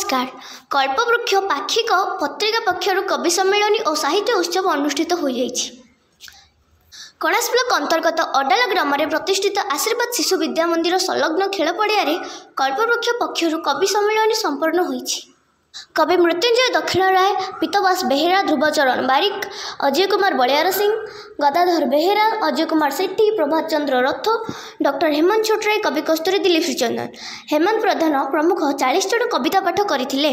नमस्कार। कल्पवृक्ष पाक्षिक पत्रिका पक्षर कवि सम्मेलन और साहित्य उत्सव अनुष्ठित हो कणास ब्लॉक अंतर्गत अडाल ग्राम में प्रतिष्ठित आशीर्वाद शिशु विद्या मंदिर संलग्न खेल पड़िया कल्पवृक्ष पक्षर कवि सम्मेलन संपन्न होईछि। कवि मृत्युंजय दक्षिण राय, पीतवास बेहेरा, ध्रुवचरण बारिक, अजय कुमार बलियार सिंह, गदाधर बेहेरा, अजय कुमार सेठी, प्रभात चंद्र रथ, डॉक्टर हेमंत छोटराय, कवि कस्तूरी दिलीप श्रीचंदन, हेमंत प्रधान प्रमुख 40 जन कविता पाठ करथिले।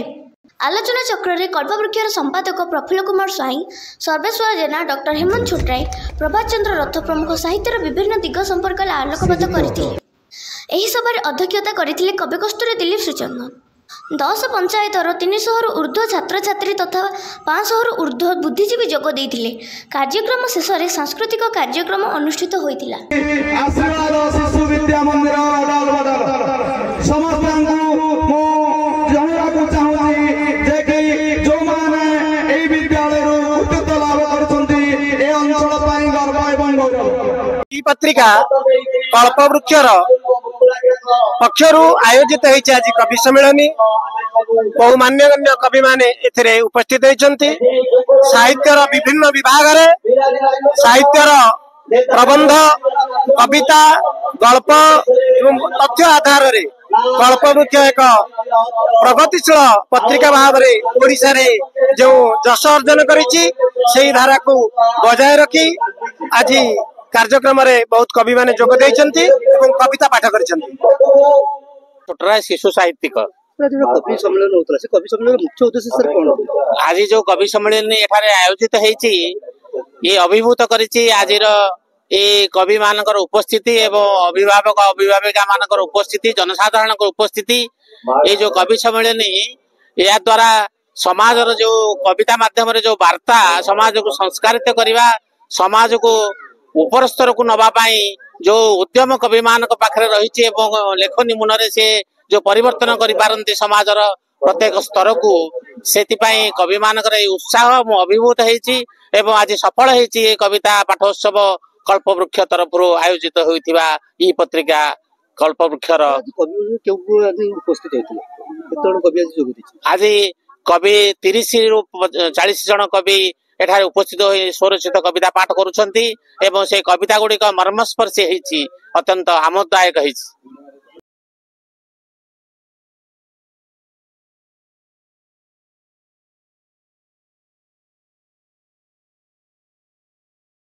आलोचना चक्र में कल्पवृक्षर संपादक प्रफुल्ल कुमार स्वाई, सर्वेश्वर जेना, डॉक्टर हेमंत छोटराय, प्रभात चंद्र रथ प्रमुख साहित्यर विभिन्न दिग संपर्क आलोकपात करथिले। एही सभार अध्यक्षता करथिले कवि कस्तूरी दिलीप श्रीचंदन। 10 पंचायतर 300 ऊर्ध्व छात्र छात्री तथा 500 ऊर्ध्व बुद्धिजीवी जोग देइथिले। कार्यक्रम शेष में सांस्कृतिक कार्यक्रम अनुष्ठित होइतिला। आशीर्वाद शिशु विद्या मंदिर अडाल समस्त मो जणियाकु चाहूची जे कि जो माने एई विद्यालय उत्कृष्ट लाभ करछन्ती ए अंचल पई गर्व एवं गौरव। ई पत्रिका कल्पवृक्षर पक्षरु आयोजित होइछि। आज कवि सम्मेलन बहु मान्यगण्य कवि माने एथिरे उपस्थित होइछन्ति। साहित्यर विभिन्न विभाग रे साहित्यर प्रबंध, कविता, गल्प एवं तथ्य आधार रे कल्पवृक्ष एक प्रगतिशील पत्रिका भाव रे ओडिसा रे जो जश अर्जन करिछि सेही धारा को बजाय रखी आज कार्यक्रम रे बहुत कवि माने जोग देइछन्ति एवं कविता पाठ करिछन्ति। छोटराय शिशु साहित्यिक कवि सम्मेलन होता है। कवि सम्मेलन मुख्य उद्देश्य सर कौन? आज जो कवि सम्मेलन एठारे आयोजित होइछि ये अभिभूत करिछि आजिर ए कवि मानकर उपस्थिति एवं अभिभावक अभिभाविका मानकर उपस्थिति, जनसाधारण उपस्थिति। ये जो कवि सम्मेलन या द्वारा समाजर जो कविता माध्यम रे जो वार्ता समाज को संस्कारित करवा, समाज को ऊपर स्तर को नबा पाई जो उद्यम कवि मानक पाखरे रहिछि एवं लेखनी मुनरे से जो परिवर्तन करि पारंती समाजर प्रत्येक स्तर को, सेतिपाई कवि मानकर उत्साह मु अभिभूत होइछि एवं आज सफल होइछि। कविता पाठोत्सव कल्पवृक्ष तरफ आयोजित होइथिबा ई पत्रिका कल्पवृक्षर उपस्थित होते आज कवि 30 रु 40 जन कवि एठारे उपस्थित हो स्वरचित कविता पाठ करुछन्ति एवं से कविता गुड़िक मर्मस्पर्शी होइछि, अत्यंत आमोददायक होइछि।